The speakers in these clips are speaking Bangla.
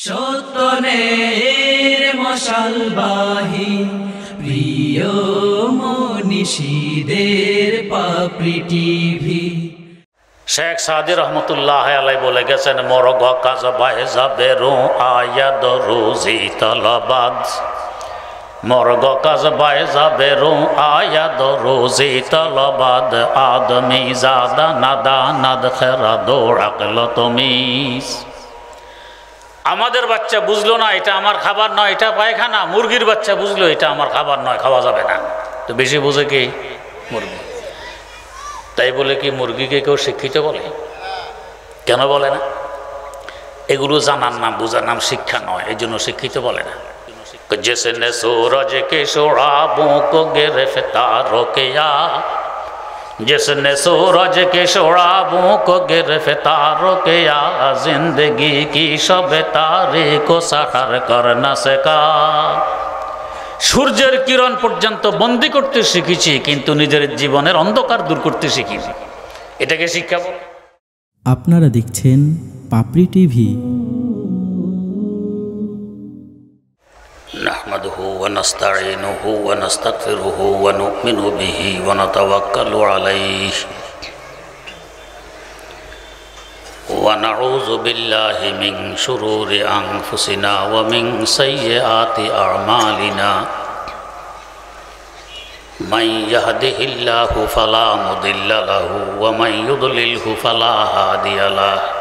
সত্যনের মশালবাহী প্রিয় মনীষীদের পাপড়ি টিভি। শেখ সাদি রহমতুল্লাহ আলাই বলে গেছেন, মরগ কাজ বাহে যাবে রু আয়াদ রুজি তলবাদ। মরগ কাজ বাহে যাবে রু আয়াদ রুজি তলবাদ। আদমি জাদা নাদা নাদ খেরা দৌড়াকল তমিস। আমাদের বাচ্চা বুঝলো না এটা আমার খাবার নয়, এটা পায়খানা। মুরগির বাচ্চা বুঝলো এটা আমার খাবার নয়, খাওয়া যাবে না। তো বেশি বুঝে কি মুরগি। তাই বলে কি মুরগিকে কেউ শিক্ষিত বলে? কেন বলে না? এগুলো জানার নাম, বোঝার নাম শিক্ষা নয়, এই জন্য শিক্ষিত বলে না। जिसने सूरज के शोराबों को गिरफ्तार किया, जिसने सूरज के शोराबों को गिरफ्तार किया, जिंदगी की सब तारीख को सहर कर न सका। সূর্যের কিরণ পর্যন্ত বন্দী করতে শিখেছি, কিন্তু নিজের জীবনের অন্ধকার দূর করতে শিখিনি। এটাকে শিক্ষা বলে? আপনারা দেখছেন পাপড়ি টিভি। নাহমাদুহু ওয়া নাস্তাঈনুহু ওয়া নাস্তাগফিরুহু ওয়া নু'মিনু বিহি ওয়া নাতাওয়াক্কালু আলাইহি ওয়া নাউযু বিল্লাহি মিন শুরুরি আনফুসিনা ওয়া মিন সাইয়্যাতি আ'মালিনা। মান ইয়াহদিহিল্লাহু ফালা মুদিল্লা লাহু ওয়া মান ইউদ্লিলহু ফালা হাদিয়া লাহু।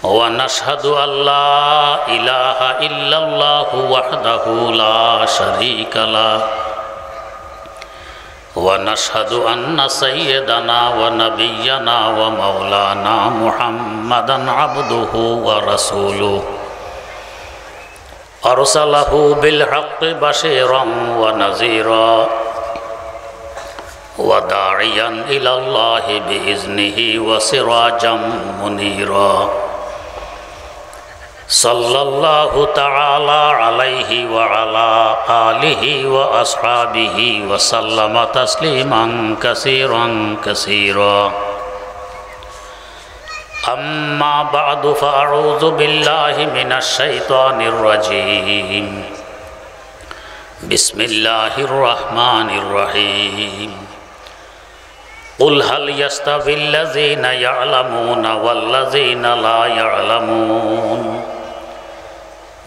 ওয়া নাশহাদু আল্লা ইলাহা ইল্লাল্লাহু ওয়াহদাহু লা শারীকা লাহু ওয়া নাশহাদু আন্না সাইয়্যিদানা ওয়া নাবিয়্যানা ওয়া মাওলানা মুহাম্মাদান আবদুহু ওয়া রাসূলুহু আরসালাহু বিল হাক্কি বাশীরান ওয়া নাযীরা ওয়া দাঈয়ান ইলাল্লাহি বিইজনিহি ওয়া সিরাজাম মুনীরা। সাল্লাল্লাহু তাআলা আলাইহি ওয়া আলা আলিহি ওয়া আসহাবিহি ওয়া সাল্লামা তাসলিমান কাসীরান কাসীরা। আম্মা বা'দু ফাআউযু বিল্লাহি মিনাশ শাইতানির রাজীম। বিসমিল্লাহির রহমানির রহিম। قل هل يستوي الذين يعلمون والذين لا يعلمون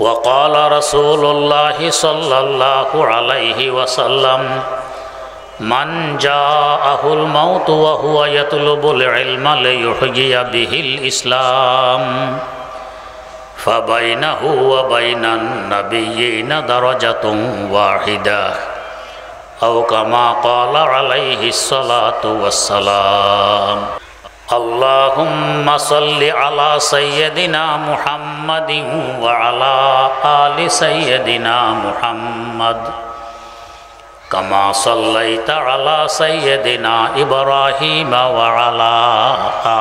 وقال رسول الله صلى الله عليه وسلم من جاءه الموت وهو يطلب العلم ليحيي به الإسلام فبينه وبين النبيين درجة واحدة أو كما قال عليه الصلاة والسلام. اللهم صل على سيدنا محمد وعلى آل سيدنا محمد كما صليت على سيدنا إبراهيم وعلى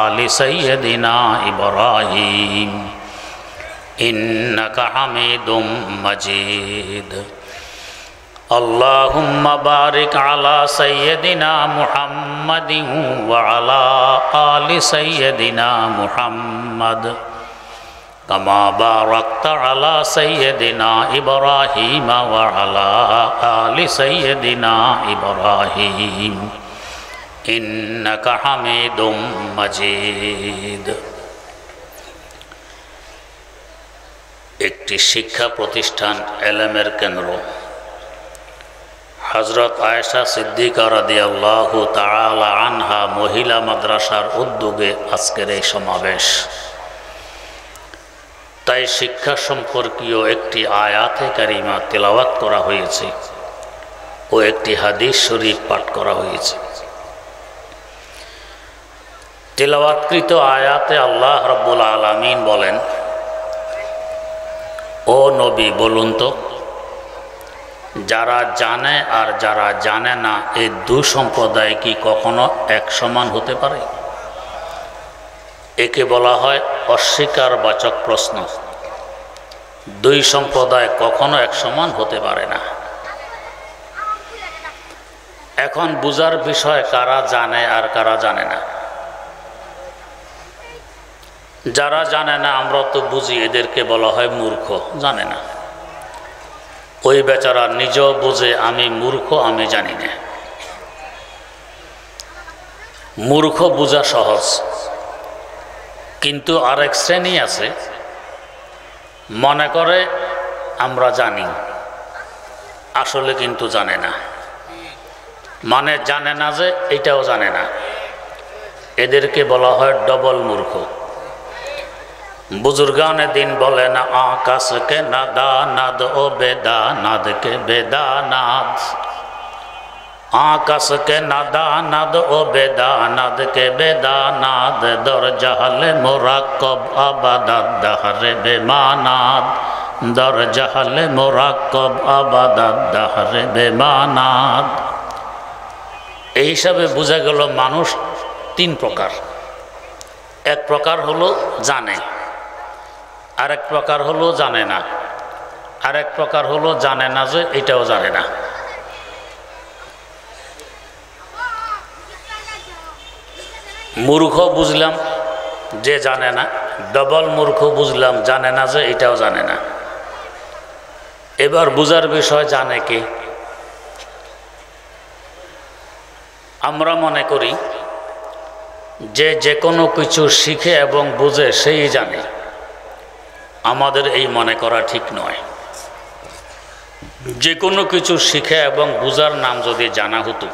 آل سيدنا إبراهيم إنك حميد مجيد. اللهم بارك على سيدنا محمد وعلى آل سيدنا محمد كما باركت على سيدنا إبراهيم وعلى آل سيدنا إبراهيم إنك حميد مجيد. একটি শিক্ষা প্রতিষ্ঠান, এলেমের কেন্দ্র, হযরত আয়েশা সিদ্দিকা রাদিয়াল্লাহু তাআলা আনহা মহিলা মাদ্রাসার উদ্যোগে আজকের এই সমাবেশ। তাই শিক্ষা সম্পর্কীয় একটি আয়াতে কারিমা তেলাওয়াত করা হয়েছে ও একটি হাদিস শরীফ পাঠ করা হয়েছে। তেলাওয়াতকৃত আয়াতে আল্লাহ রাব্বুল আলামিন বলেন, ও নবী বলুন তো, যারা জানে আর যারা জানে না এই দুই সম্প্রদায় কি কখনো এক সমান হতে পারে? একে বলা হয় অস্বীকারবাচক প্রশ্ন। দুই সম্প্রদায় কখনো এক সমান হতে পারে না। এখন বুঝার বিষয় কারা জানে আর কারা জানে না। যারা জানে না আমরা তো বুঝি, এদেরকে বলা হয় মূর্খ। জানে না, ওই বেচারা নিজেও বুঝে আমি মূর্খ, আমি জানি না। মূর্খ বোঝা সহজ, কিন্তু আরেক শ্রেণী আছে মনে করে আমরা জানি, আসলে কিন্তু জানে না। মানে জানে না যে এটাও জানে না, এদেরকে বলা হয় ডবল মূর্খ। বুজুর্গানে দিন বলে না আকাশকে নাদানাদ ও বেদানাদকে বেদানাদ, আকাশকে নাদানাদ ও বেদানাদকে বেদানাদ, দর জাহালে মোরাক্কব আবাদাদ দাহরে বেমানাদ, দর জাহালে মোরাক্কব আবাদাদ দাহরে বেমানাদ। এই হিসাবে বোঝা গেল মানুষ তিন প্রকার। এক প্রকার হলো জানে, আরেক প্রকার হলো জানে না, আরেক প্রকার হলো জানে না যে এটাও জানে না। মূর্খ বুঝলাম যে জানে না, ডবল মূর্খ বুঝলাম জানে না যে এটাও জানে না। এবার বুঝার বিষয় জানে কে? আমরা মনে করি যে কোনো কিছু শিখে এবং বুঝে সেই জানে। আমাদের এই মনে করা ঠিক নয়। যে কোনো কিছু শিখে এবং বুঝার নাম যদি জানা হতো,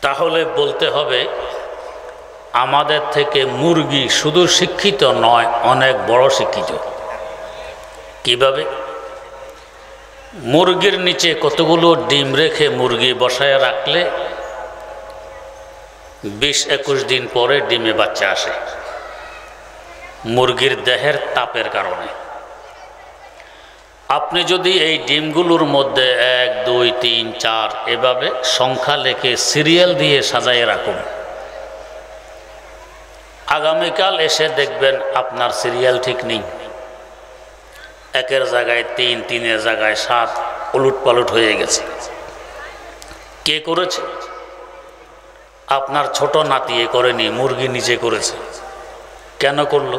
তাহলে বলতে হবে আমাদের থেকে মুরগি শুধু শিক্ষিত নয়, অনেক বড় শিক্ষিত। কিভাবে? মুরগির নিচে কতগুলো ডিম রেখে মুরগি বসায় রাখলে 20-21 দিন পরে ডিমে বাচ্চা আসে, মুরগির দেহের তাপের কারণে। আপনি যদি এই ডিমগুলোর মধ্যে 1, 2, 3, 4 এভাবে সংখ্যা লেখে সিরিয়াল দিয়ে সাজায় রাখুন, আগামীকাল এসে দেখবেন আপনার সিরিয়াল ঠিক নেই। 1-এর জায়গায় 3, 3-এর জায়গায় 7, উলট পালট হয়ে গেছে। কে করেছে? আপনার ছোট নাতি এ করেনি, মুরগি নিজে করেছে। কেন করলো?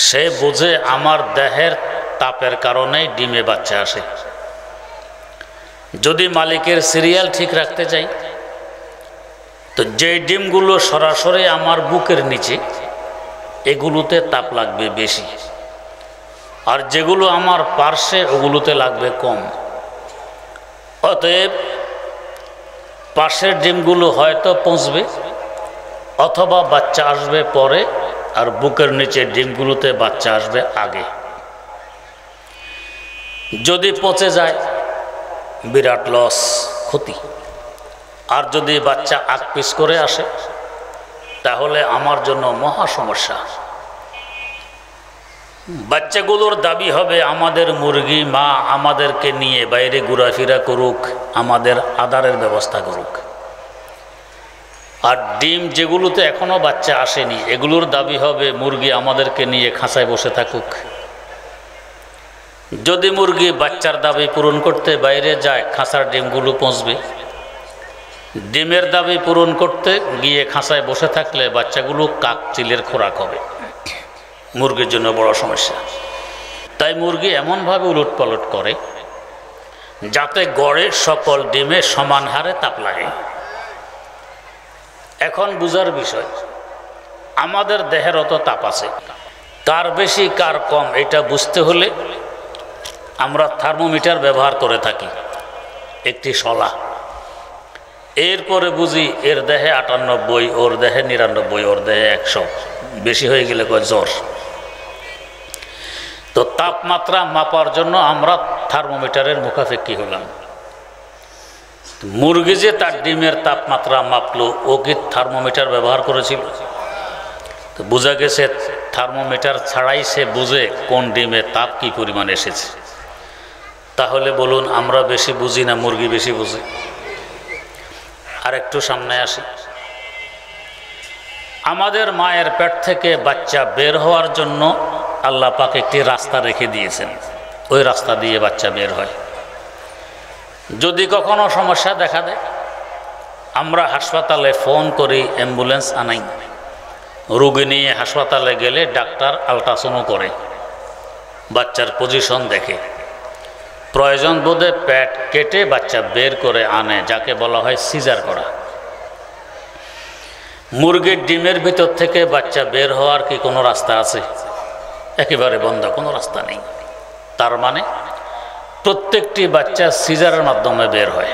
সে বোঝে আমার দেহের তাপের কারণেই ডিমে বাচ্চা আসে। যদি মালিকের সিরিয়াল ঠিক রাখতে চাই, তো যে ডিমগুলো সরাসরি আমার বুকের নিচে, এগুলোতে তাপ লাগবে বেশি, আর যেগুলো আমার পার্শ্বে ওগুলোতে লাগবে কম। অতএব পাশের ডিমগুলো হয়তো পৌঁছবে, অথবা বাচ্চা আসবে পরে, আর বুকের নিচে ডিমগুলোতে বাচ্চা আসবে আগে। যদি পচে যায় বিরাট লস, ক্ষতি। আর যদি বাচ্চা আকপিস করে আসে, তাহলে আমার জন্য মহা সমস্যা। বাচ্চাগুলোর দাবি হবে আমাদের মুরগি মা আমাদেরকে নিয়ে বাইরে ঘোরাফেরা করুক, আমাদের আদারের ব্যবস্থা করুক। আর ডিম যেগুলোতে এখনো বাচ্চা আসেনি, এগুলোর দাবি হবে মুরগি আমাদেরকে নিয়ে খাঁচায় বসে থাকুক। যদি মুরগি বাচ্চার দাবি পূরণ করতে বাইরে যায়, খাঁচার ডিমগুলো পৌঁছবে। ডিমের দাবি পূরণ করতে গিয়ে খাঁচায় বসে থাকলে বাচ্চাগুলো কাক চিলের খোরাক হবে, মুরগির জন্য বড় সমস্যা। তাই মুরগি এমনভাবে উলট পালট করে যাতে গড়ে সকল ডিমে সমান হারে তাপ লাগে। এখন বুঝার বিষয়, আমাদের দেহের অত তাপ আছে, কার বেশি কার কম এটা বুঝতে হলে আমরা থার্মোমিটার ব্যবহার করে থাকি, একটি শলা। এরপরে বুঝি এর দেহে 98, ওর দেহে 99, ওর দেহে 100, বেশি হয়ে গেলে কয় জ্বর। তো তাপমাত্রা মাপার জন্য আমরা থার্মোমিটারের মুখাপেক্ষি হলাম। মুরগি যে তার ডিমের তাপমাত্রা মাপলো, ও কি থার্মোমিটার ব্যবহার করেছিল? তো বোঝা গেছে থার্মোমিটার ছাড়াই সে বুঝে কোন ডিমে তাপ কি পরিমাণ এসেছে। তাহলে বলুন আমরা বেশি বুঝি না মুরগি বেশি বুঝে? আর একটু সামনে আসি। আমাদের মায়ের পেট থেকে বাচ্চা বের হওয়ার জন্য আল্লাহ পাক একটি রাস্তা রেখে দিয়েছেন, ওই রাস্তা দিয়ে বাচ্চা বের হয়। যদি কখনো সমস্যা দেখা দেয়, আমরা হাসপাতালে ফোন করি, অ্যাম্বুলেন্স আনাই, রোগী নিয়ে হাসপাতালে গেলে ডাক্তার আল্ট্রাসাউন্ড করে, বাচ্চার পজিশন দেখে, প্রয়োজন বোধে পেট কেটে বাচ্চা বের করে আনে, যাকে বলা হয় সিজার করা। মুরগির ডিমের ভিতর থেকে বাচ্চা বের হওয়ার কি কোনো রাস্তা আছে? একেবারে বন্ধ, কোনো রাস্তা নেই। তার মানে প্রত্যেকটি বাচ্চা সিজারের মাধ্যমে বের হয়।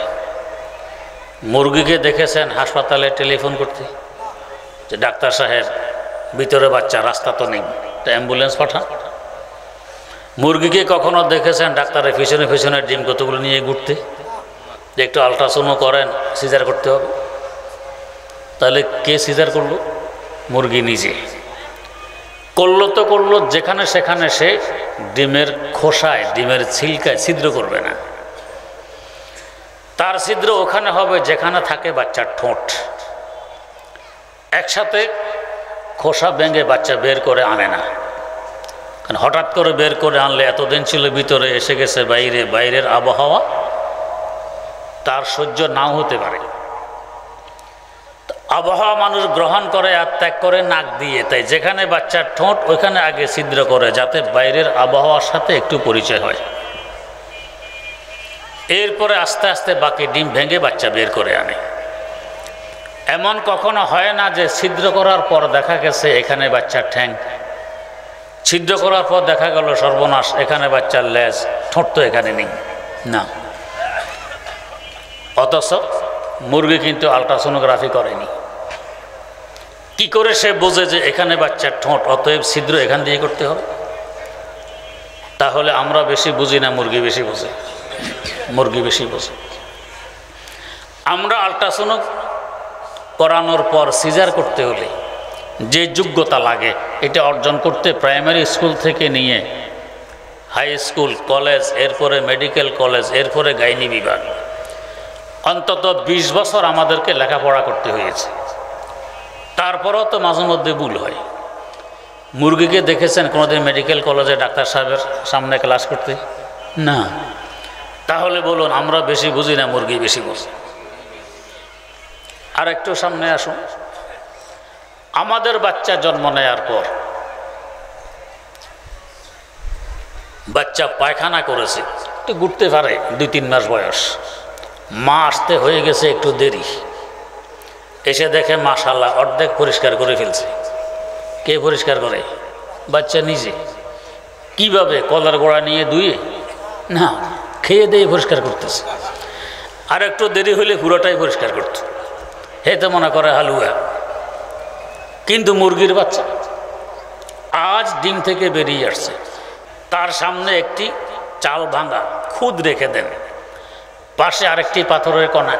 মুরগিকে দেখেছেন হাসপাতালে টেলিফোন করতে যে ডাক্তার সাহেব ভিতরে বাচ্চা, রাস্তা তো নেই, তো অ্যাম্বুলেন্স পাঠান। মুরগিকে কখনো দেখেছেন ডাক্তারের পিছনে পিছনে ডিম কতগুলো নিয়ে ঘুরতে, যে একটু আল্ট্রাসাউন্ড করেন, সিজার করতে হবে? তাহলে কে সিজার করলো? মুরগি নিজে করলো। তো করলো যেখানে সেখানে সে ডিমের খোসায়, ডিমের ছিলকায় ছিদ্র করবে না। তার ছিদ্র ওখানে হবে যেখানে থাকে বাচ্চার ঠোঁট। একসাথে খোসা ভেঙে বাচ্চা বের করে আনে না, কারণ হঠাৎ করে বের করে আনলে এতদিন ছিল ভিতরে, এসে গেছে বাইরে, বাইরের আবহাওয়া তার সহ্য নাও হতে পারে। আবহাওয়া মানুষ গ্রহণ করে আর ত্যাগ করে নাক দিয়ে, তাই যেখানে বাচ্চার ঠোঁট ওইখানে আগে ছিদ্র করে, যাতে বাইরের আবহাওয়ার সাথে একটু পরিচয় হয়। এরপরে আস্তে আস্তে বাকি ডিম ভেঙে বাচ্চা বের করে আনে। এমন কখনো হয় না যে ছিদ্র করার পর দেখা গেছে এখানে বাচ্চার ঠ্যাং, ছিদ্র করার পর দেখা গেল সর্বনাশ এখানে বাচ্চার লেজ, ঠোঁট তো এখানে নেই, না। অথচ মুরগি কিন্তু আল্ট্রাসোনোগ্রাফি করেনি। কি করে সে বোঝে যে এখানে বাচ্চার ঠোঁট, অতএব ছিদ্র এখান দিয়ে করতে হবে? তাহলে আমরা বেশি বুঝি না, মুরগি বেশি বোঝে? মুরগি বেশি বোঝে। আমরা আল্ট্রাসাউন্ড করানোর পর সিজার করতে হলে যে যোগ্যতা লাগে, এটা অর্জন করতে প্রাইমারি স্কুল থেকে নিয়ে হাই স্কুল, কলেজ, এরপরে মেডিকেল কলেজ, এরপরে গাইনি বিভাগ, অন্তত 20 বছর আমাদেরকে লেখাপড়া করতে হয়েছে। তারপরেও তো মাঝে মধ্যে ভুল হয়। মুরগিকে দেখেছেন কোনোদিন মেডিকেল কলেজে ডাক্তার সাহেবের সামনে ক্লাস করতে? না। তাহলে বলুন আমরা বেশি বুঝি না, মুরগি বেশি বুঝি? আর একটু সামনে আসুন। আমাদের বাচ্চা জন্ম নেওয়ার পর বাচ্চা পায়খানা করেছে, একটু ঘুরতে পারে, 2-3 মাস বয়স, মা আসতে হয়ে গেছে একটু দেরি, এসে দেখে মাশাআল্লাহ অর্ধেক পরিষ্কার করে ফেলছে। কে পরিষ্কার করে? বাচ্চা নিজে। কিভাবে? কলার গোড়া নিয়ে ধুয়ে? না, খেয়ে দিয়ে পরিষ্কার করতেছে। আর একটু দেরি হলে পুরোটাই পরিষ্কার করত, হেতে মনে করে হালুয়া। কিন্তু মুরগির বাচ্চা আজ ডিম থেকে বেরিয়ে আসছে, তার সামনে একটি চাল ভাঙা খুদ রেখে দেন, পাশে আরেকটি পাথরের কণা,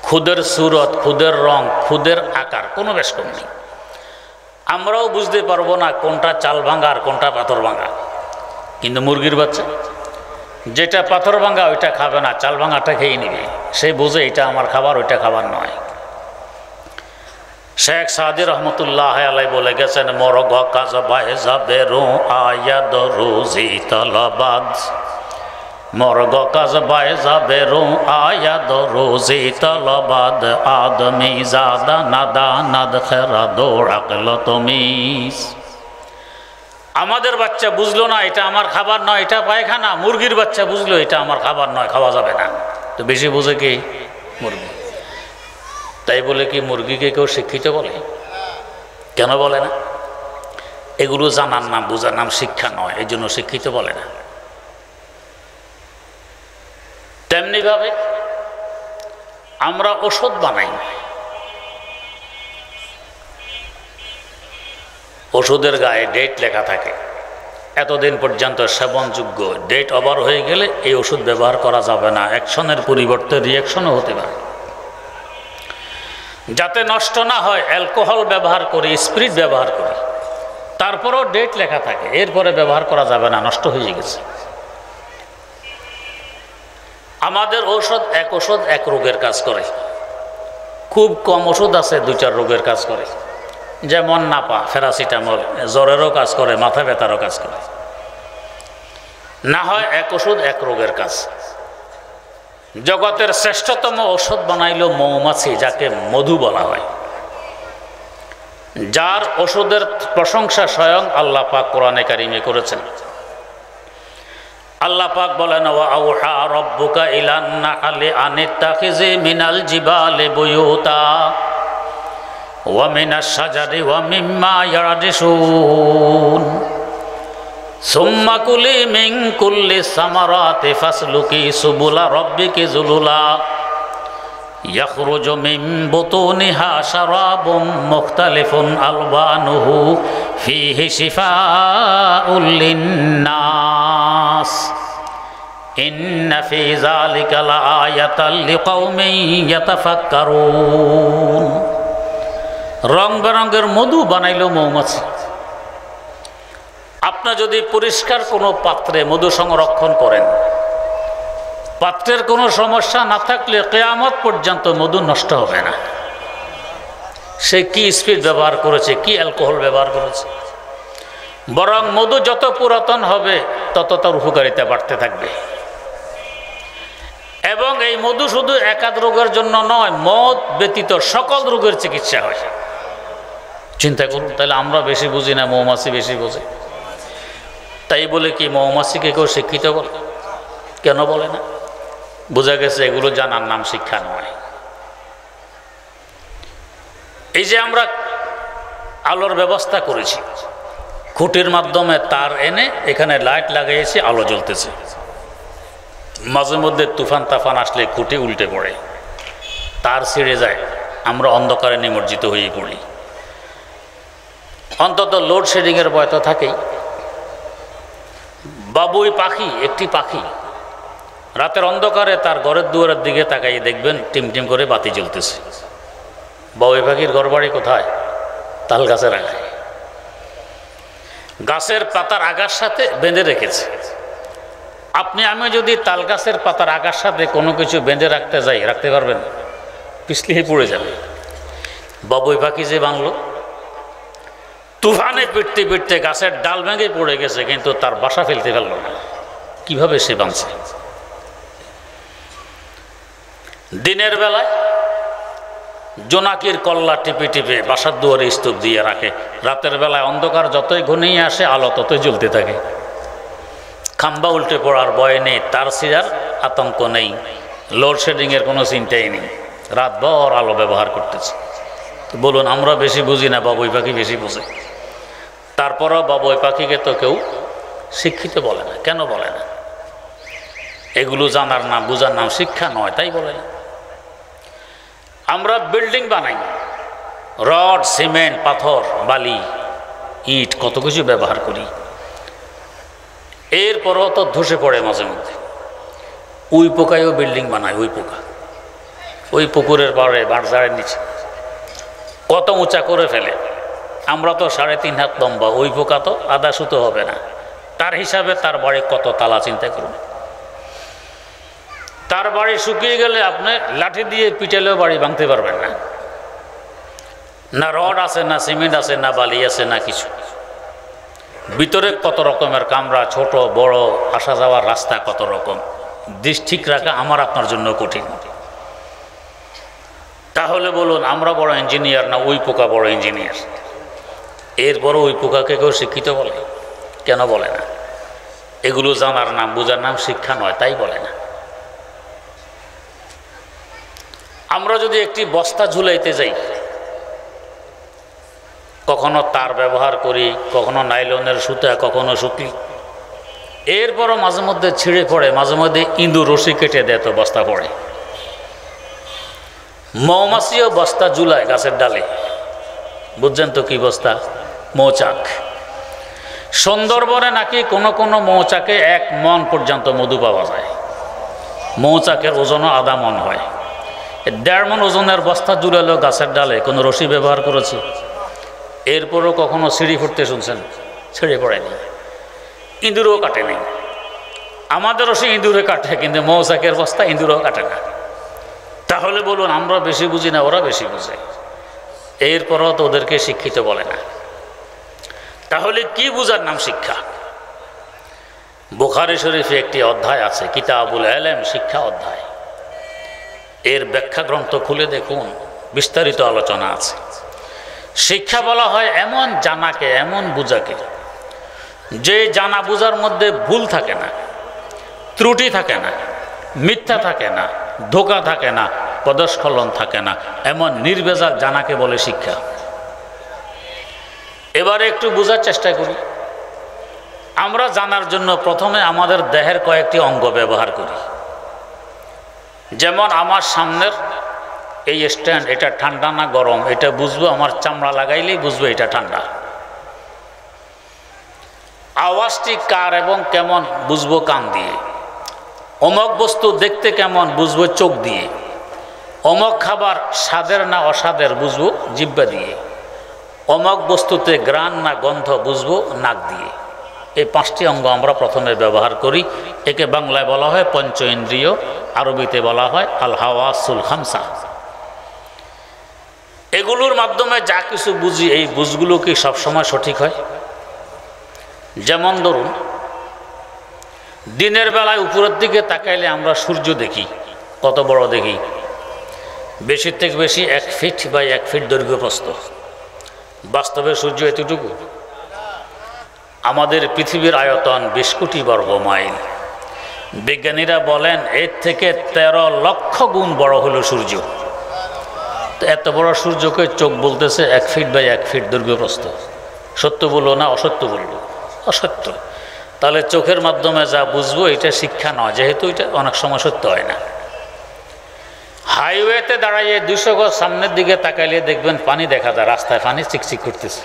খুদের সুরত, খুদের রং, খুদের আকার কোনো বেশ কম নেই। আমরাও বুঝতে পারবো না কোনটা চাল ভাঙা আর কোনটা পাথর ভাঙা। কিন্তু মুরগির বাচ্চা যেটা পাথর ভাঙা ওইটা খাবে না, চাল ভাঙাটা খেয়ে নিবে। সে বুঝে এটা আমার খাবার, ওইটা খাবার নয়। শেখ সাদি রহমতুল্লাহ আলাই বলে গেছেন, মরগ কাজ বাহে যাবে রো আয়াদ রোজি তলবাদ। মরগ কাজ বাহে যাবে রো আয়াদ রোজি তলবাদ। আদমি জাদা নাদা নাদ খেরা দৌড়াকল তমিস। আমাদের বাচ্চা বুঝলো না এটা আমার খাবার নয়, এটা পায়খানা। মুরগির বাচ্চা বুঝলো এটা আমার খাবার নয়, খাওয়া যাবে না। তো বেশি বুঝে কি? মুরগি। তাই বলে কি মুরগিকে কেউ শিক্ষিত বলে? কেন বলে না? এগুলো জানার নাম, বোঝার নাম শিক্ষা নয়, এই জন্য শিক্ষিত বলে না। তেমনিভাবে আমরা ওষুধ বানাই, ওষুধের গায়ে ডেট লেখা থাকে, এতদিন পর্যন্ত সেবনযোগ্য। ডেট ওভার হয়ে গেলে এই ওষুধ ব্যবহার করা যাবে না, অ্যাকশনের পরিবর্তে রিয়াকশনও হতে পারে। যাতে নষ্ট না হয় অ্যালকোহল ব্যবহার করি, স্পিরিট ব্যবহার করি, তারপরেও ডেট লেখা থাকে, এরপরে ব্যবহার করা যাবে না, নষ্ট হয়ে গেছে। আমাদের ঔষধ এক রোগের কাজ করে, খুব কম ওষুধ আছে 2-4 রোগের কাজ করে। যেমন নাপা, প্যারাসিটামল জ্বরেরও কাজ করে, মাথা ব্যথারও কাজ করে। না হয় এক ওষুধ এক রোগের কাজ। জগতের শ্রেষ্ঠতম ঔষধ বানাইল মৌমাছি, যাকে মধু বলা হয়। যার ওষুধের প্রশংসা স্বয়ং আল্লাহ পাক কোরআনে কারিমে করেছেন। আল্লাহ পাক বলেন, ওয়া আউহা রাব্বুকা ইলান নাহলি আনিত্তাখিজি মিনাল জিবালি বুয়ুতা ওয়া মিনাশ শাজারি ওয়া মিম্মা ইয়ারদিসুন সুম্মা কুলি মিন কুল্লি সামারাতি ফাসলুকি সুবুলা রাব্বিকি যুলুলা ইয়াখরুজু মিন বুতুনিহা শারাবুম মুখতালিফুন আলওয়ানুহু ফীহি শিফাউল লিন্নাস ইন্না ফী যালিকা লাআয়াতাল লিকাওমিন ইয়াতাফাক্কারুন। রং বেরঙের মধু বানাইল মৌমাছি। আপনি যদি পরিষ্কার কোনো পাত্রে মধু সংরক্ষণ করেন, পাত্রের কোনো সমস্যা না থাকলে কিয়ামত পর্যন্ত মধু নষ্ট হবে না। সে কি স্পিড ব্যবহার করেছে, কি অ্যালকোহল ব্যবহার করেছে, বরং মধু যত পুরাতন হবে তত তার উপকারিতা বাড়তে থাকবে। এবং এই মধু শুধু একাধ রোগের জন্য নয়, মদ ব্যতীত সকল রোগের চিকিৎসা হয়। চিন্তা করুন, তাহলে আমরা বেশি বুঝি না, মৌমাছি বেশি বোঝে। তাই বলে কি মৌমাছিকে কেউ শিক্ষিত বলে? কেন বলে না? বোঝা গেছে এগুলো জানার নাম শিক্ষা নয়। এই যে আমরা আলোর ব্যবস্থা করেছি, খুঁটির মাধ্যমে তার এনে এখানে লাইট লাগাইয়েছি, আলো জ্বলতেছে। মাঝে মধ্যে তুফান তাফান আসলে খুঁটি উল্টে পড়ে, তার ছিঁড়ে যায়, আমরা অন্ধকারে নিমজ্জিত হয়ে পড়ি। অন্তত লোডশেডিংয়ের ভয় তো থাকেই। বাবুই পাখি, একটি পাখি রাতের অন্ধকারে তার ঘরের দুয়ারের দিকে তাকাই দেখবেন টিমটিম করে বাতি জ্বলতেছে। বাবুই পাখির ঘর বাড়ি কোথায়? তাল গাছের আগায়, গাছের পাতার আগার সাথে বেঁধে রেখেছে। আপনি আমি যদি তাল গাছের পাতার আগার সাথে কোনো কিছু বেঁধে রাখতে যাই, রাখতে পারবেন? পিছলিয়ে পড়ে যাবে। বাবুই পাখি যে বাংলো, তুফানে পিটতে পিটতে গাছের ডাল ভেঙে পড়ে গেছে, কিন্তু তার বাসা ফেলতে পারল না। কিভাবে সে বাঁচছে? দিনের বেলায় জোনাকির কল্লা টিপে টিপে বাসার দুয়ারে স্তূপ দিয়ে রাখে, রাতের বেলায় অন্ধকার যতই ঘনিয়ে আসে আলো ততই জ্বলতে থাকে। খাম্বা উল্টে পড়ার ভয় নেই, তার ছিঁড়ার আতঙ্ক নেই, লোডশেডিংয়ের কোনো চিন্তাই নেই, রাতভর আলো ব্যবহার করতেছে। বলুন, আমরা বেশি বুঝি না, বাবুই পাখি বেশি বোঝে। তারপরও বাবুই পাখিকে তো কেউ শিক্ষিত বলে না। কেন বলে না? এগুলো জানার নাম, বুঝার নাম শিক্ষা নয়, তাই বলে না। আমরা বিল্ডিং বানাই, রড, সিমেন্ট, পাথর, বালি, ইট, কত কিছু ব্যবহার করি, এরপরও তো ধসে পড়ে মাঝে মধ্যে। উই পোকায়ও বিল্ডিং বানায়, উই পোকা ওই পুকুরের পাড়ে বাঁশঝাড়ের নিচে কত উঁচা করে ফেলে। আমরা তো 3.5 হাত লম্বা, ওই পোকা তো আধা সুতো হবে না। তার হিসাবে তার বাড়ি কত তালা, চিন্তা করুন। তার বাড়ি শুকিয়ে গেলে আপনি লাঠি দিয়ে পিটালেও বাড়ি ভাঙতে পারবেন না। না রড আছে, না সিমেন্ট আছে, না বালি আছে, না কিছু। ভিতরে কত রকমের কামরা, ছোট বড়, আসা যাওয়ার রাস্তা কত রকম। দেশ ঠিক রাখা আমার আপনার জন্য কঠিন। তাহলে বলুন, আমরা বড় ইঞ্জিনিয়ার না ওই পোকা বড় ইঞ্জিনিয়ার? এরপরও ওই পোকাকে কেউ শিক্ষিত বলে? কেন বলে না? এগুলো জানার নাম, বুঝার নাম শিক্ষা নয়, তাই বলে না। আমরা যদি একটি বস্তা ঝুলাইতে যাই, কখনো তার ব্যবহার করি, কখনো নাইলনের সুতা, কখনো সুতি, এরপরও মাঝে মধ্যে ছিঁড়ে পড়ে, মাঝে মধ্যে ইঁদুর রশি কেটে দেয় তো বস্তা পড়ে। মৌমাছিও বস্তা ঝুলায় গাছের ডালে, বুঝছেন তো কি বস্তা? মৌচাক। সুন্দরবনে নাকি কোনো কোনো মৌচাকে 1 মণ পর্যন্ত মধু পাওয়া যায়। মৌচাকের ওজনও আধা মণ হয়। 1.5 মণ ওজনের বস্তা ঝুলালো গাছের ডালে, কোনো রশি ব্যবহার করেছে? এরপরও কখনো সিঁড়ি ফুটতে শুনছেন? ছিঁড়ে পড়েনি, ইঁদুরও কাটেনি। আমাদের রশি ইঁদুরে কাটে, কিন্তু মৌচাকের বস্তা ইঁদুরও কাটে না। তাহলে বলুন, আমরা বেশি বুঝি না, ওরা বেশি বুঝে? এরপরও তো ওদেরকে শিক্ষিত বলে না। তাহলে কি বুঝার নাম শিক্ষা? বুখারী শরীফে একটি অধ্যায় আছে, কিতাবুল ইলম, শিক্ষা অধ্যায়। এর ব্যাখ্যা গ্রন্থ খুলে দেখুন, বিস্তারিত আলোচনা আছে। শিক্ষা বলা হয় এমন জানাকে, এমন বুঝাকে যে জানা বুঝার মধ্যে ভুল থাকে না, ত্রুটি থাকে না, মিথ্যা থাকে না, ধোঁকা থাকে না, পদস্খলন থাকে না, এমন নির্ভেজাল জানাকে বলে শিক্ষা। এবারে একটু বোঝার চেষ্টা করি। আমরা জানার জন্য প্রথমে আমাদের দেহের কয়েকটি অঙ্গ ব্যবহার করি। যেমন আমার সামনের এই স্ট্যান্ড, এটা ঠান্ডা না গরম এটা বুঝবো আমার চামড়া লাগাইলেই বুঝবো এটা ঠান্ডা। আওয়াজটি কার এবং কেমন বুঝবো কান দিয়ে। অমক বস্তু দেখতে কেমন বুঝবো চোখ দিয়ে। অমক খাবার স্বাদের না অস্বাদের বুঝবো জিহ্বা দিয়ে। অমক বস্তুতে ঘ্রাণ না গন্ধ বুঝবো নাক দিয়ে। এই 5টি অঙ্গ আমরা প্রথমে ব্যবহার করি। একে বাংলায় বলা হয় পঞ্চ ইন্দ্রিয়, আরবিতে বলা হয় আল হাওয়াসুল খামসা। এগুলোর মাধ্যমে যা কিছু বুঝি, এই বুঝগুলো কি সবসময় সঠিক হয়? যেমন ধরুন, দিনের বেলায় উপরের দিকে তাকাইলে আমরা সূর্য দেখি, কত বড় দেখি, বেশির থেকে বেশি 1 ফিট বা 1 ফিট দৈর্ঘ্য প্রস্থ। বাস্তবে সূর্য এতটুকু। আমাদের পৃথিবীর আয়তন 20 কোটি বর্গ মাইল। বিজ্ঞানীরা বলেন এর থেকে 13 লক্ষ গুণ বড় হলো সূর্য। তো এত বড় সূর্যকে চোখ বলতেছে 1 ফিট বা 1 ফিট দৈর্ঘ্য প্রস্থ। সত্য বললো না অসত্য বললো? অসত্য। তাহলে চোখের মাধ্যমে যা বুঝবো এটা শিক্ষা নয়, যেহেতু এটা অনেক সময় সত্য হয় না। হাইওয়েতে দাঁড়াইয়ে 200 গজ সামনের দিকে তাকাইলে দেখবেন পানি দেখা যায়, রাস্তায় পানি চিকচিক করতেছে।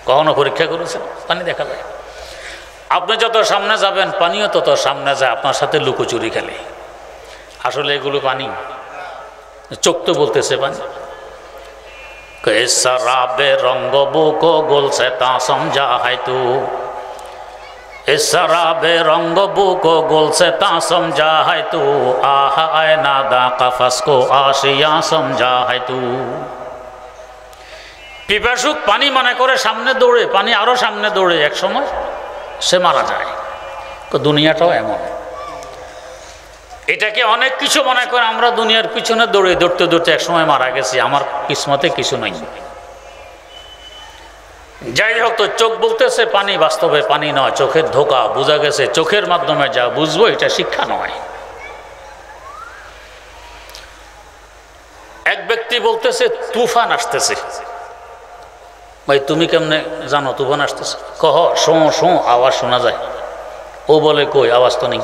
কখনো পরীক্ষা করেছেন? পানি দেখা যায়। আপনি যত সামনে যাবেন পানিও তত সামনে যায়, আপনার সাথে লুকোচুরি খেলে। আসলে এগুলো পানি, চোখ তো বলতেছে পানি। শরাবে রঙ্গ বুকো গোলসে তা সমঝা হয় তু, শরাবে রঙ্গ বুকো গোলসে তা সমঝা হয় তু, আহা আয় নাদা কাফাস কো আশিয়া সমঝা হয় তু। পিপাসুক পানি মনে করে সামনে দৌড়ে, পানি আরো সামনে দৌড়ে, এক সময় সে মারা যায়। তো দুনিয়াটাও এমন। এটাকে অনেক কিছু মনে করে আমরা দুনিয়ার পিছনে দৌড়ে দৌড়তে দৌড়তে এক সময় মারা গেছি, আমার কিসমতে কিছু নাই। যাই হোক, তো চোখ বলতেছে পানি, বাস্তবে পানি নয়, চোখের ধোঁকা। বোঝা গেছে চোখের মাধ্যমে যা বুঝবো এটা শিক্ষা নয়। এক ব্যক্তি বলতেছে তুফান আসতেছে। ভাই তুমি কেমনে জানো তুফান আসতেছে? কহ শো শো আওয়াজ শোনা যায়। ও বলে কই আওয়াজ তো নেই।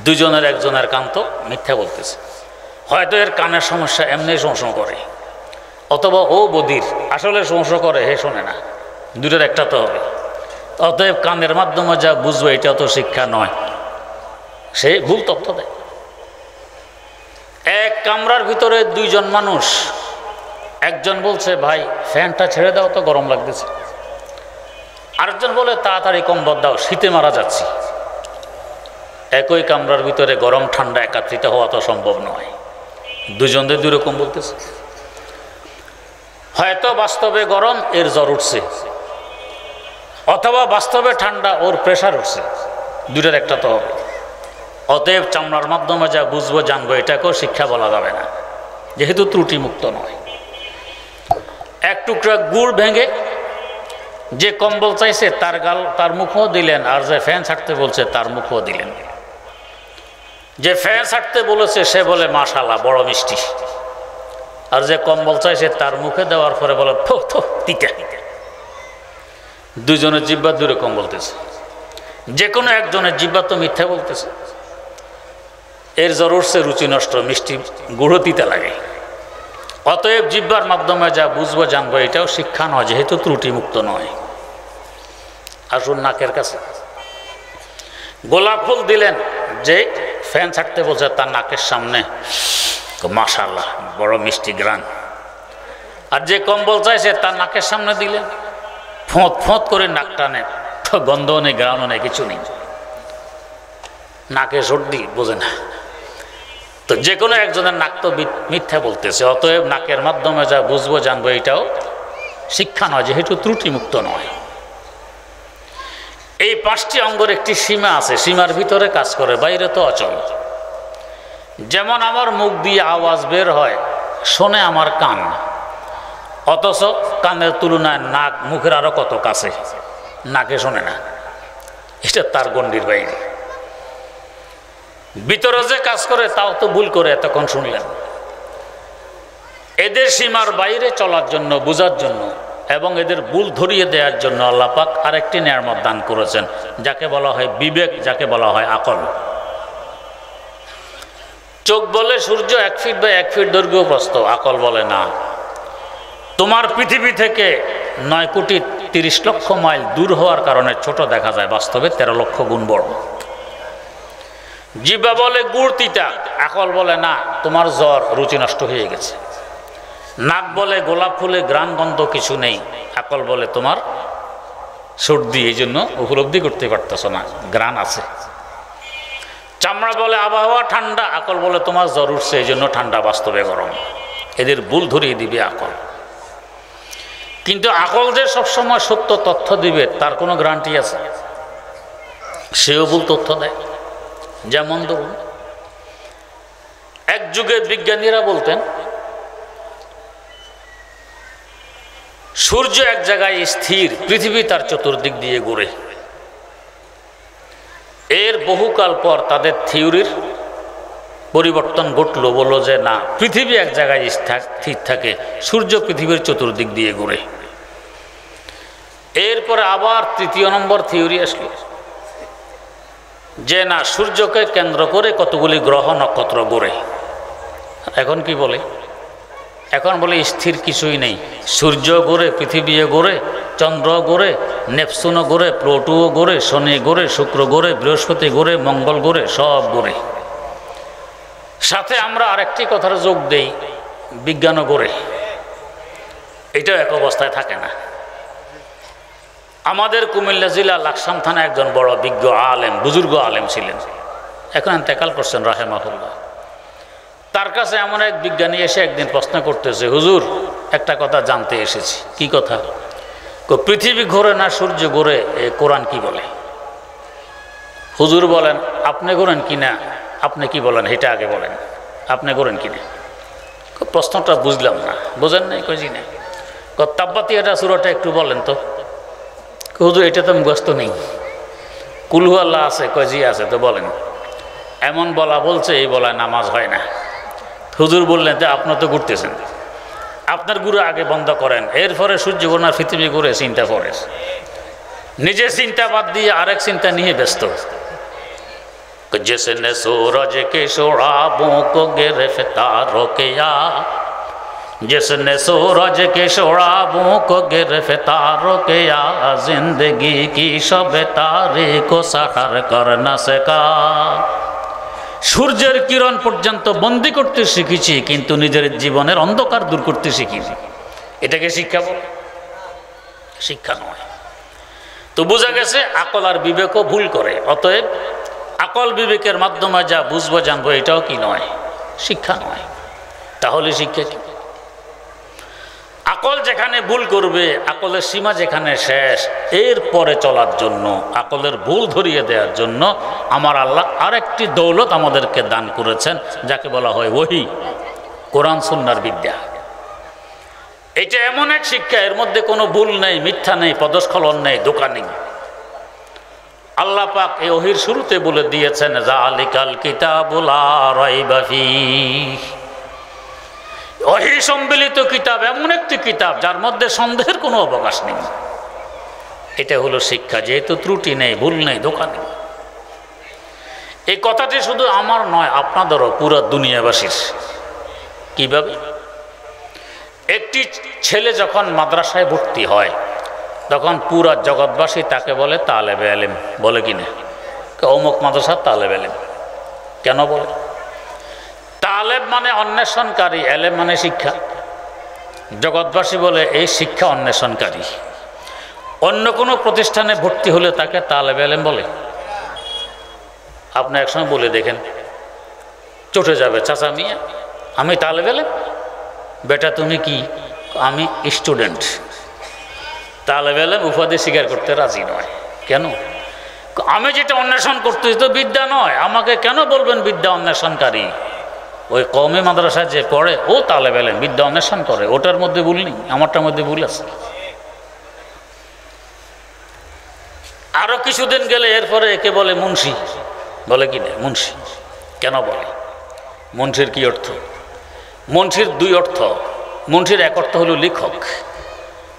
দুজনের একজনের কান তো মিথ্যা বলতেছে। হয়তো এর কানের সমস্যা, এমনি শোঁ করে, অথবা ও বধির, আসলে শোঁ করে, হে শোনে না। দুটোর একটা তো হবে। অতএব কানের মাধ্যমে যা বুঝবো এটা তো শিক্ষা নয়, সে ভুল তথ্য দেয়। এক কামরার ভিতরে 2 জন মানুষ। একজন বলছে ভাই ফ্যানটা ছেড়ে দাও তো গরম লাগতেছে। আরেকজন বলে তাড়াতাড়ি কম্বল দাও, শীতে মারা যাচ্ছি। একই কামরার ভিতরে গরম ঠান্ডা একাত্রিত হওয়া তো সম্ভব নয়। দুজনদের 2 রকম বলতেছে। হয়তো বাস্তবে গরম, এর জ্বর উঠছে, অথবা বাস্তবে ঠান্ডা, ওর প্রেশার উঠছে। দুটোর একটা তো হবে। অতএব চামড়ার মাধ্যমে যা বুঝবো জানবো এটাকেও শিক্ষা বলা যাবে না, যেহেতু ত্রুটিমুক্ত নয়। এক টুকরা গুড় ভেঙে যে কম্বল চাইছে তার মুখও দিলেন, আর যে ফ্যান ছাড়তে বলছে তার মুখও দিলেন। যে ফ্যান ছাড়তে বলেছে সে বলে মাশাআল্লাহ বড় মিষ্টি, আর যে কম্বল চাইছে তার মুখে দেওয়ার পরে বলে থো থো তিতা। দুজনের জিহ্বা 2 রকম বলতেছে। যে কোনো একজনের জিহ্বা তো মিথ্যা বলতেছে। এর জ্বর উঠছে, রুচি নষ্ট, মিষ্টি গুঁড়ো তিতা লাগে। অতএব জিহ্বার মাধ্যমে যা বুঝবো জানবো এটাও শিক্ষা নয়, যেহেতু ত্রুটিমুক্ত নয়। আসুন নাকের কাছে। গোলাপ ফুল দিলেন, যে ফ্যান ছাড়তে বলছে তার নাকের সামনে মাশাআল্লাহ বড় মিষ্টি গ্রান। আর যে কম্বল চাইছে তার নাকের সামনে দিলেন, ফোঁত ফোঁত করে নাক টানে, গন্ধও নেই, গ্রানও নেই, কিছু নেই, নাকে সর্দি, বোঝে না। তো যে কোনো একজনের নাক তো মিথ্যা বলতেছে। অতএব নাকের মাধ্যমে যা বুঝবো জানবো এটাও শিক্ষা নয়, যেহেতু ত্রুটিমুক্ত নয়। এই 5টি অঙ্গের একটি সীমা আছে, সীমার ভিতরে কাজ করে, বাইরে তো অচল। যেমন আমার মুখ দিয়ে আওয়াজ বের হয়, শোনে আমার কান, অথচ কানের তুলনায় নাক মুখের আরো কত কাছে, নাকে শোনে না, এটা তার গণ্ডির বাইরে। ভিতরে যে কাজ করে তাও তো ভুল করে, এতক্ষণ শুনলেন। এদের সীমার বাইরে চলার জন্য, বোঝার জন্য এবং এদের ভুল ধরিয়ে দেওয়ার জন্য আল্লাহ পাক আরেকটি নিয়ামত দান করেছেন, যাকে বলা হয় বিবেক, যাকে বলা হয় আকল। চোখ বলে সূর্য 1 ফিট বা 1 ফিট দৈর্ঘ্য প্রস্থ, আকল বলে না, তোমার পৃথিবী থেকে 9,30,00,000 মাইল দূর হওয়ার কারণে ছোট দেখা যায়, বাস্তবে 13 লক্ষ গুণ বড়। জিহ্বা বলে গুড় তিতা, আকল বলে না, তোমার জ্বর, রুচি নষ্ট হয়ে গেছে। নাক বলে গোলাপ ফুলে ঘ্রাণ গন্ধ কিছু নেই, আকল বলে তোমার সর্দি, এই জন্য উপলব্ধি করতে পারতেছ না, ঘ্রাণ আছে। চামড়া বলে আবহাওয়া ঠান্ডা, আকল বলে তোমার জ্বর উঠছে, এই জন্য ঠান্ডা, বাস্তবে গরম। এদের ভুল ধরিয়ে দিবে আকল। কিন্তু আকল যে সবসময় সত্য তথ্য দিবে তার কোনো গ্যারান্টি আছে? সেও ভুল তথ্য দেয়। যেমন ধরুন, এক যুগে বিজ্ঞানীরা বলতেন সূর্য এক জায়গায় স্থির, পৃথিবী তার চতুর্দিক দিয়ে ঘুরে। এর বহুকাল পর তাদের থিওরির পরিবর্তন ঘটল, বলল যে না, পৃথিবী এক জায়গায় স্থির থাকে, সূর্য পৃথিবীর চতুর্দিক দিয়ে ঘুরে। এরপরে আবার 3য় নম্বর থিওরি আসলো যে না, সূর্যকে কেন্দ্র করে কতগুলি গ্রহ নক্ষত্র ঘুরে। এখন কি বলে? এখন বলে স্থির কিছুই নেই, সূর্য ঘুরে, পৃথিবী ঘুরে, চন্দ্র ঘুরে, নেপচুনও ঘুরে, প্লুটোও ঘুরে, শনি ঘুরে, শুক্র ঘুরে, বৃহস্পতি ঘুরে, মঙ্গল ঘুরে, সব ঘুরে। সাথে আমরা আরেকটি কথার যোগ দেই, বিজ্ঞানও ঘুরে। এটাও এক অবস্থায় থাকে না। আমাদের কুমিল্লা জেলা লাকসাম থানা একজন বড় বিজ্ঞ আলেম, বুজুর্গ আলেম ছিলেন, এখন ইন্তেকাল করছেন রাহেমাহুল্লাহ। তার কাছে এমন এক বিজ্ঞানী এসে একদিন প্রশ্ন করতেছে, হুজুর একটা কথা জানতে এসেছি। কি কথা? পৃথিবী ঘোরে না সূর্য ঘোরে, কোরআন কি বলে? হুজুর বলেন, আপনি ঘোরেন কি না, আপনি কি বলেন এটা আগে বলেন, আপনি ঘোরেন কি না? প্রশ্নটা বুঝলাম না। বোঝেন নাই? কজি না। তাব্বাতি এটা সূরাটা একটু বলেন তো। হুজুর এটা তো মুখস্থ নেই। কুলহু আল্লাহ আছে? কজি আছে। তো বলেন। এমন বলা বলছে, এই বলায় নামাজ হয় না। হুজুর বললেন যে আপনি তো ঘুরতেছেন, আপনার গুরু আগে বন্ধ করেন, এরপরে সূর্য ঘোরার পৃথিবী ঘুরে চিন্তা করে। নিজের চিন্তা বাদ দিয়ে আরেক চিন্তা নিয়ে ব্যস্ত। जिसने सूरज के शोराबों को गिरफ्तार किया, जिसने सूरज के शोराबों को गिरफ्तार किया, जिंदगी की शब तारीख को सहर कर न सका। সূর্যের কিরণ পর্যন্ত বন্দি করতে শিখেছি, কিন্তু নিজের জীবনের অন্ধকার দূর করতে শিখিনি। এটাকে শিক্ষা বলে? শিক্ষা নয়। তো বোঝা গেছে আকল আর বিবেকও ভুল করে। অতএব আকল বিবেকের মাধ্যমে যা বুঝবো জানবো, এটাও কি নয়? শিক্ষা নয়। তাহলে শিক্ষা কি? আকল যেখানে ভুল করবে, আকলের সীমা যেখানে শেষ, এর পরে চলার জন্য, আকলের ভুল ধরিয়ে দেওয়ার জন্য আমার আল্লাহ আরেকটি দৌলত আমাদেরকে দান করেছেন, যাকে বলা হয় ওহী, কোরআন সুন্নাহর বিদ্যা। এটা এমন এক শিক্ষা, এর মধ্যে কোনো ভুল নেই, মিথ্যা নেই, পদস্খলন নেই, ধোঁকা নেই। আল্লাহ পাক এই ওহীর শুরুতে বলে দিয়েছেন, যালিকাল কিতাবু লা রাইবা ফীহ। ওহী সম্মিলিত কিতাব এমন একটি কিতাব যার মধ্যে সন্দেহের কোনো অবকাশ নেই। এটা হলো শিক্ষা, যেহেতু ত্রুটি নেই, ভুল নেই, ধোঁকা নেই। এই কথাটি শুধু আমার নয়, আপনাদেরও, পুরো দুনিয়াবাসীর। কিভাবে? একটি ছেলে যখন মাদ্রাসায় ভর্তি হয়, তখন পুরা জগৎবাসী তাকে বলে তালেবে আলেম। বলে কিনা? অমুক মাদ্রাসার তালেবে আলেম। কেন বলে? তালেব মানে অন্বেষণকারী, আলেম মানে শিক্ষা। জগৎবাসী বলে এই শিক্ষা অন্বেষণকারী। অন্য কোনো প্রতিষ্ঠানে ভর্তি হলে তাকে তালেবে আলেম বলে? আপনি একসময় বলে দেখেন, চটে যাবে, চাচা মিয়া আমি তালেবে আলেম। বেটা তুমি কি? আমি স্টুডেন্ট। তালেবে আলেম উপাধি স্বীকার করতে রাজি নয়। কেন? আমি যেটা অন্বেষণ করতেছি তো বিদ্যা নয়, আমাকে কেন বলবেন বিদ্যা অন্বেষণকারী? ওই কওমি মাদ্রাসায় যে পড়ে ও তালেব ইলম বিদ্যা অন্বেষণ করে, ওটার মধ্যে ভুল নেই, আমারটার মধ্যে ভুল আছে। আরো কিছুদিন গেলে এরপরে একে বলে মুন্সি, বলে কি না মুন্সি? কেন বলে? মুন্সির কি অর্থ? মুন্সির দুই অর্থ। মুন্সির এক অর্থ হলো লেখক,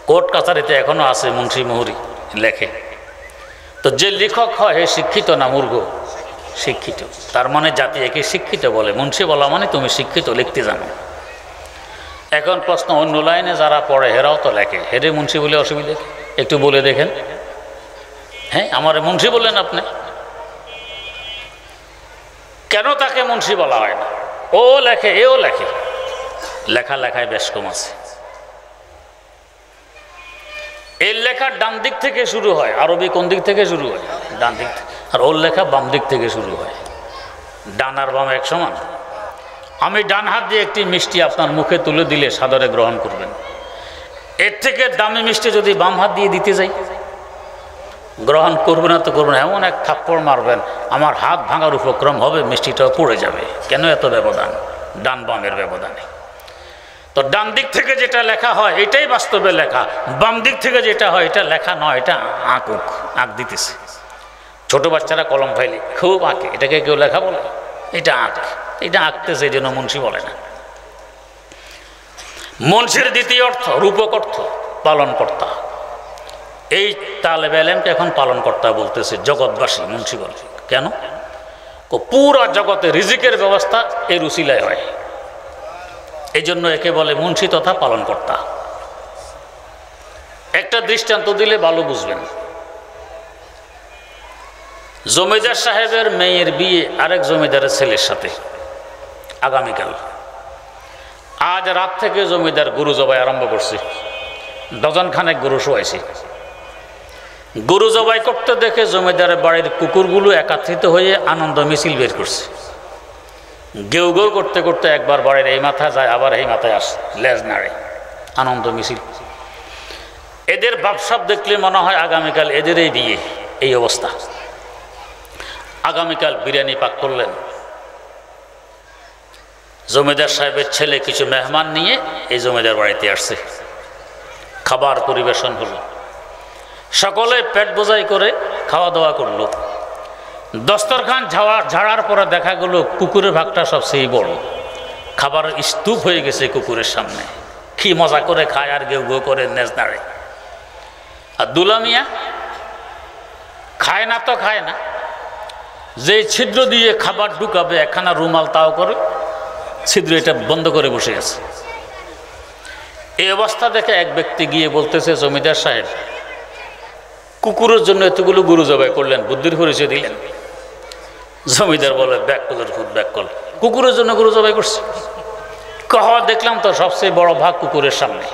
কোর্ট কাছারিতে এখনো আছে মুন্সি মুহুরি লেখে। তো যে লেখক হয় হে শিক্ষিত না মূর্খ? শিক্ষিত। তার মানে জাতি একে শিক্ষিত বলে। মুন্সি বলা মানে তুমি শিক্ষিত, লিখতে জানো। এখন প্রশ্ন, অন্য লাইনে যারা পড়ে হেরাও তো লেখে, হেরে মুন্সি বলে অসুবিধা? একটু বলে দেখেন। হ্যাঁ, আমার মুন্সি বললেন আপনি, কেন তাকে মুন্সি বলা হয় না? ও লেখে, এও লেখে, লেখায় বেশ কম আছে। এই লেখার ডান দিক থেকে শুরু হয়। আরবি কোন দিক থেকে শুরু হয়? ডান দিক থেকে। আর ওর লেখা বাম দিক থেকে শুরু হয়। ডান আর বাম এক সমান? আমি ডান হাত দিয়ে একটি মিষ্টি আপনার মুখে তুলে দিলে সাদরে গ্রহণ করবেন। এর থেকে দামি মিষ্টি যদি বাম হাত দিয়ে দিতে যাই, গ্রহণ করবে না তো করবে না, এমন এক থাপ্পড় মারবেন আমার হাত ভাঙার উপক্রম হবে, মিষ্টিটাও পড়ে যাবে। কেন এত ব্যবধান? ডান বামের ব্যবধানে। তো ডান দিক থেকে যেটা লেখা হয় এটাই বাস্তবে লেখা, বাম দিক থেকে যেটা হয় এটা লেখা নয়, এটা আঁক দিতেছে। ছোট বাচ্চারা কলম ফাইলে খুব আঁকে, এটাকে কেউ লেখা বলে? এটা এটা আঁকতেছে, এই জন্য মুন্সি বলে না। মুন্সির দ্বিতীয় অর্থ রূপক অর্থ, পালনকর্তা। এই তালেব ইলমকে এখন পালনকর্তা বলতেছে জগৎবাসী, মুন্সি বলে। কেন? পুরা জগতে রিজিকের ব্যবস্থা এর উসিলায় হয়, এই জন্য একে বলে মুন্সি তথা পালনকর্তা। একটা দৃষ্টান্ত দিলে ভালো বুঝবেন। জমিদার সাহেবের মেয়ের বিয়ে আরেক জমিদারের ছেলের সাথে আগামীকাল। আজ রাত থেকে জমিদার গরু জবাই আরম্ভ করছে, ডজন খানেক গরু শোয়াইছে। গরু জবাই করতে দেখে জমিদারের বাড়ির কুকুরগুলো একত্রিত হয়ে আনন্দ মিছিল বের করছে। গেউ গেউ করতে করতে একবার বাড়ির এই মাথায় যায়, আবার এই মাথায় আসে, লেজ নাড়ে, আনন্দ মিছিল। এদের ভাবসাব দেখলে মনে হয় আগামীকাল এদের এই বিয়ে। এই অবস্থা। আগামীকাল বিরিয়ানি পাক করলেন। জমিদার সাহেবের ছেলে কিছু মেহমান নিয়ে এই জমিদার বাড়িতে আসছে। খাবার পরিবেশন হলো, সকলে পেট বোঝাই করে খাওয়া দাওয়া করলো। দস্তরখান ঝাড়ার পরে দেখা গেল কুকুরের ভাগটা সবচেয়ে বড়। খাবার স্তূপ হয়ে গেছে কুকুরের সামনে, কি মজা করে খায় আর গেউ গেউ করে নেজ নাড়ে। আর দুলা মিয়া খায় না তো খায় না, যে ছিদ্র দিয়ে খাবার ঢুকাবে একখানা রুমাল তাও করে ছিদ্র এটা বন্ধ করে বসে আছে। এই অবস্থা দেখে এক ব্যক্তি গিয়ে বলতেছে, জমিদার সাহেব কুকুরের জন্য এতগুলো গরু জবাই করলেন, বুদ্ধির পরিচয় দিলেন? জমিদার বলে, ব্যাককলের ফুট ব্যাককল, কুকুরের জন্য গরু জবাই করছে? দেখলাম তো সবচেয়ে বড় ভাগ কুকুরের সামনে।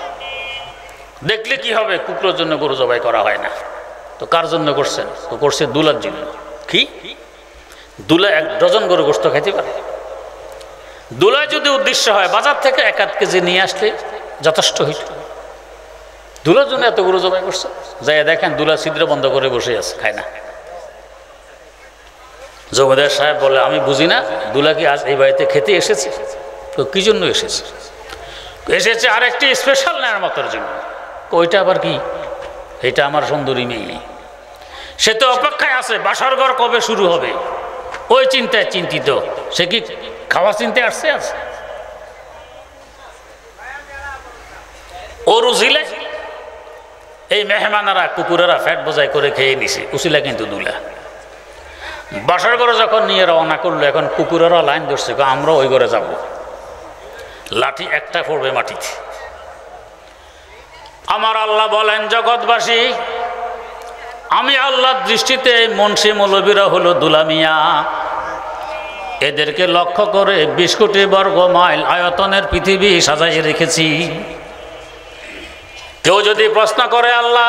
দেখলে কি হবে, কুকুরের জন্য গরু জবাই করা হয় না। তো কার জন্য করছেন? তো করছে দুলার জন্য। কি দুলা 1 ডজন গরু গোস্ত খাইতে পারে? দুলায় যদি উদ্দেশ্য হয় বাজার থেকে 1-1 কেজি নিয়ে আসলে যথেষ্ট হইত। দুলার জন্য এত গরু জবাই করছে? যাই দেখেন দুলা ছিদ্র বন্ধ করে বসে আছে, খায় না। জমিদার সাহেব বলে, আমি বুঝি না দুলা কি আজ এই বাড়িতে খেতে এসেছে? তো কি জন্য এসেছে? এসেছে আরেকটি স্পেশাল নেয়ামতের জন্য। ওইটা আবার কি? এটা আমার সুন্দরী মেয়ে, সে তো অপেক্ষায় আছে বাসর ঘর কবে শুরু হবে, ওই চিন্তায় চিন্তিত। সে কি খাওয়া চিন্তায় আসছে? আছে ওর উজিলে এই মেহমানারা কুকুরেরা ফ্যাট বোঝাই করে খেয়ে নিছে, উসিলা কিন্তু দুলা। বাসর ঘরে যখন নিয়ে রওনা করলো, এখন কুকুরেরা লাইন ধরছে, আমরা ওই ঘরে যাব। লাঠি একটা পড়বে মাটিতে। আমার আল্লাহ বলেন, জগৎবাসী আমি আল্লাহর দৃষ্টিতে মুন্সি মৌলবীরা হলো দুলামিয়া। এদেরকে লক্ষ্য করে 20 কোটি বর্গ মাইল আয়তনের পৃথিবী সাজাই রেখেছি। কেউ যদি প্রশ্ন করে, আল্লাহ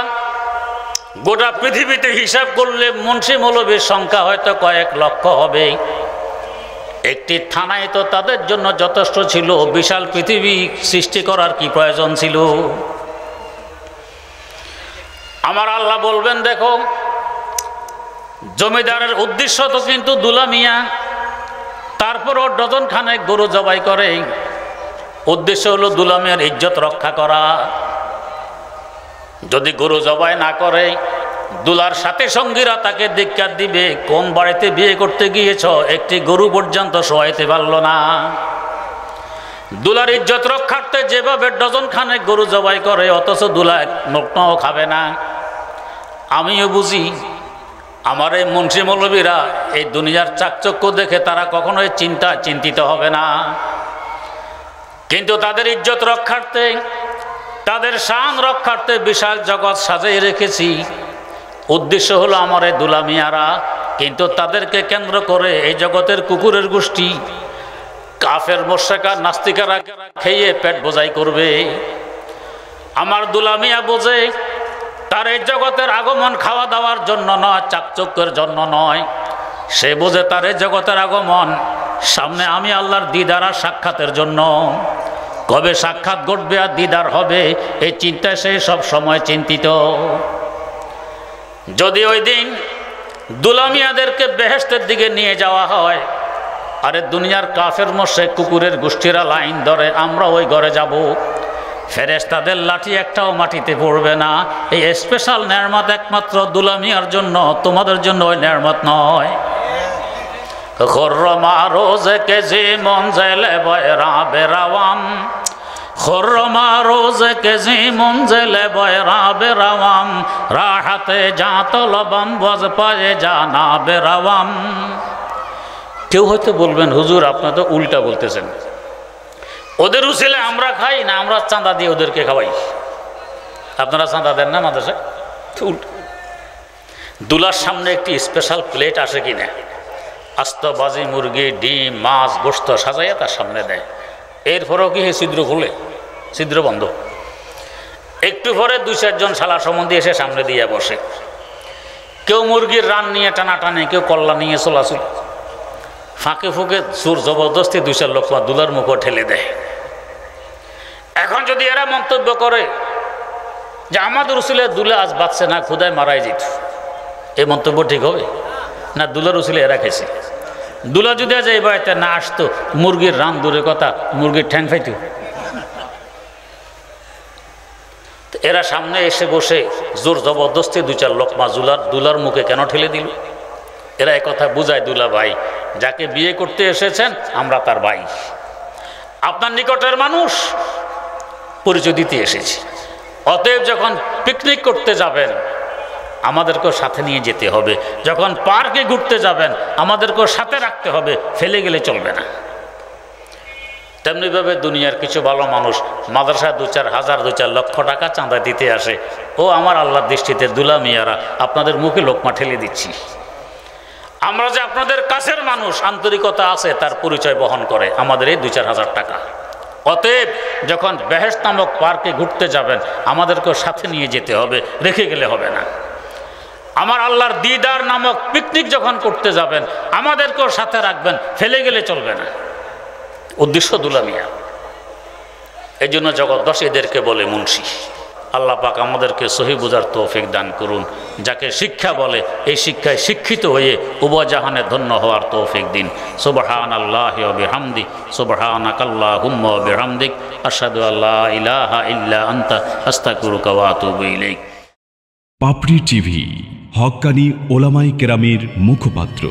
গোটা পৃথিবীতে হিসাব করলে মুন্সি মৌলবীর সংখ্যা হয়তো কয়েক লক্ষ হবে, একটি থানায় তো তাদের জন্য যথেষ্ট ছিল, বিশাল পৃথিবী সৃষ্টি করার কি প্রয়োজন ছিল? আমার আল্লাহ বলবেন, দেখো জমিদারের উদ্দেশ্য তো কিন্তু দুলা মিয়া, তারপরও ডজন খানেক গরু জবাই করে। উদ্দেশ্য হলো দুলামের ইজ্জত রক্ষা করা। যদি গরু জবাই না করে, দুলার সাথে সঙ্গীরা তাকে ধিক্কার দিবে, কোন বাড়িতে বিয়ে করতে গিয়েছ, একটি গরু পর্যন্ত শোয়াইতে পারল না। দুলার ইজ্জত রক্ষার্থে যেভাবে ডজন খানেক গরু জবাই করে, অথচ দুলা নগ্নও খাবে না। আমিও বুঝি আমার এই মুন্সি মৌলবীরা এই দুনিয়ার চাকচক্য দেখে তারা কখনোই চিন্তিত হবে না, কিন্তু তাদের ইজ্জত রক্ষার্থে, তাদের শান রক্ষার্থে বিশাল জগৎ সাজিয়ে রেখেছি। উদ্দেশ্য হলো আমার এই দুলামিয়ারা, কিন্তু তাদেরকে কেন্দ্র করে এই জগতের কুকুরের গোষ্ঠী, কাফের মোশরিক নাস্তিকেরা খেয়ে পেট বোঝাই করবে। আমার দুলামিয়া বোঝে তার এই জগতের আগমন খাওয়া দাওয়ার জন্য নয়, চাকচক্যের জন্য নয়। সে বোঝে তার এই জগতের আগমন সামনে আমি আল্লাহর দিদার আর সাক্ষাতের জন্য। কবে সাক্ষাৎ ঘটবে আর দিদার হবে, এই চিন্তায় সে সব সময় চিন্তিত। যদি ওই দিন দুলামিয়াদেরকে বেহেশতের দিকে নিয়ে যাওয়া হয়, আরে দুনিয়ার কাফের মোশরিক কুকুরের গোষ্ঠীরা লাইন ধরে, আমরা ওই ঘরে যাব, ফেরেশতাদের লাঠি একটাও মাটিতে পড়বে না। এই স্পেশাল নেয়ামত একমাত্র দুলামিয়ার জন্য, তোমাদের জন্য ওই নেয়ামত নয়। খুরমা রোজে কে জি মঞ্জেলে বয়রা বেরাওয়াম, খুরমা রোজে কে জি মঞ্জেলে বয়রা বেরাওয়াম, রাহাতে যা তলবাম বজ পায়ে জানা বেরাওয়াম। কেউ হয়তো বলবেন, হুজুর আপনারা তো উল্টা বলতেছেন, ওদের উসিলে আমরা খাই না, আমরা চাঁদা দিয়ে ওদেরকে খাওয়াই। আপনারা চাঁদা দেন না মাদ্রাসায়? দুলার সামনে একটি স্পেশাল প্লেট আসে কিনা, আস্ত বাজি মুরগি, ডিম, মাছ, গোশত সাজাইয়া তার সামনে দেয়। এরপরেও কি ছিদ্র খুলে? ছিদ্র বন্ধ। একটু পরে 2-4 জন শালা সম্বন্ধী এসে সামনে দিয়ে বসে। কেউ মুরগির রান নিয়ে টানাটানি, কেউ কল্লা নিয়ে চলাচল, ফাঁকে ফুঁকে জোর জবরদস্তি 2-4 লোক দুলার মুখও ঠেলে দেয়। এখন যদি এরা মন্তব্য করে যে আমাদের উসিলে দুলা আজ বাঁচছে না, ক্ষুধায় মারাই যেত, এই মন্তব্য ঠিক হবে না? দুলার উসিলে এরা খেয়েছে। দুলা যদি আজ এই বাড়িতে না আসতো, মুরগির রান দূরের কথা, মুরগির ঠ্যাং খাইতো। এরা সামনে এসে বসে জোর জবরদস্তি 2-4 লোকমা দুলার মুখে কেন ঠেলে দিল? এরা একথা বুঝায়, দুলা ভাই, যাকে বিয়ে করতে এসেছেন আমরা তার ভাই, আপনার নিকটের মানুষ, পরিচয় দিতে এসেছি। অতএব যখন পিকনিক করতে যাবেন আমাদেরকেও সাথে নিয়ে যেতে হবে, যখন পার্কে ঘুরতে যাবেন আমাদেরকেও সাথে রাখতে হবে, ফেলে গেলে চলবে না। তেমনিভাবে দুনিয়ার কিছু ভালো মানুষ মাদ্রাসায় 2-4 হাজার 2-4 লক্ষ টাকা চাঁদা দিতে আসে। ও আমার আল্লাহর দৃষ্টিতে দুলামিয়ারা, আপনাদের মুখে লোকমা ঠেলে দিচ্ছি। আমরা যে আপনাদের কাছের মানুষ, আন্তরিকতা আছে, তার পরিচয় বহন করে আমাদের এই 2-4 হাজার টাকা। অতএব যখন বেহেশত নামক পার্কে ঘুরতে যাবেন আমাদেরকেও সাথে নিয়ে যেতে হবে, রেখে গেলে হবে না। আমার আল্লাহর দিদার নামক পিকনিক যখন করতে যাবেন আমাদেরকেও সাথে রাখবেন, ফেলে গেলে চলবে না। উদ্দেশ্য দুলামিয়া। এই জন্য জগৎবাসী এদেরকে বলে মুন্সি। আল্লাহ পাক আমাদেরকে সহি বুঝার তৌফিক দান করুন। যাকে শিক্ষা বলে এই শিক্ষায় শিক্ষিত হয়ে উভয় জাহানে ধন্য হওয়ার তৌফিক দিন। সুবহানাল্লাহি ওয়া বিহামদি, সুবহানাকাল্লাহুম্মা ওয়া বিহামদিক, আশহাদু আল্লা ইলাহা ইল্লা আনতা, আস্তাগফিরুকা ওয়া আতুবু ইলাইক। পাপড়ি টিভি, হক্কানি ওলামায়ে কেরামের মুখপাত্র।